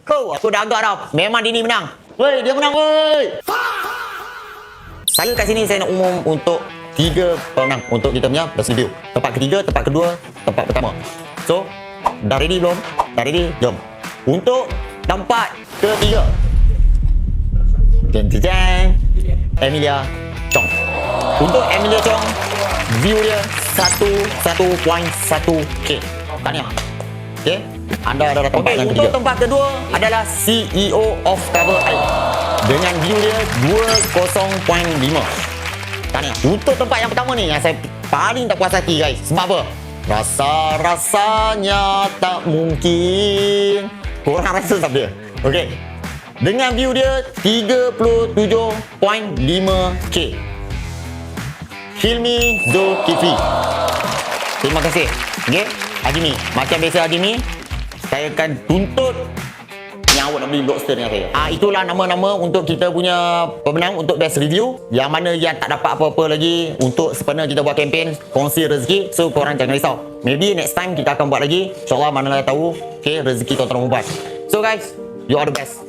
Aku dah agak dah. Memang dia ni menang. Woi, dia menang woi. Saya kat sini saya nak umum untuk 3 pemenang untuk kita punya best review. Tempat ketiga, tempat kedua, tempat pertama. So, dah ready belum? Dah ready? Jom. Untuk tempat ketiga. Jeng. Emilia Chong. Untuk Emilia Chong, view dia 1.1k. Tahniah. Okay, anda adalah tempat yang ketiga. Untuk tempat kedua adalah CEO of Cover Air dengan view dia 20.5. Tahniah. Untuk tempat yang pertama ni yang saya paling tak puas hati guys. Sebab apa? Rasa-rasanya tak mungkin. Korang rasa sebab dia. Okay, dengan view dia 37.5k. Hilmi Zulkifli. Terima kasih. Okay, Hajimi. Macam biasa Hajimi, saya akan tuntut yang awak nak beli lobster dengan saya. Itulah nama-nama untuk kita punya pemenang untuk best review. Yang mana yang tak dapat apa-apa lagi, untuk sebenarnya kita buat kempen kongsi rezeki. So korang jangan risau. Maybe next time kita akan buat lagi. InsyaAllah mana lah tahu. Okay, rezeki tuan-tuan membuat. So guys, you are the best.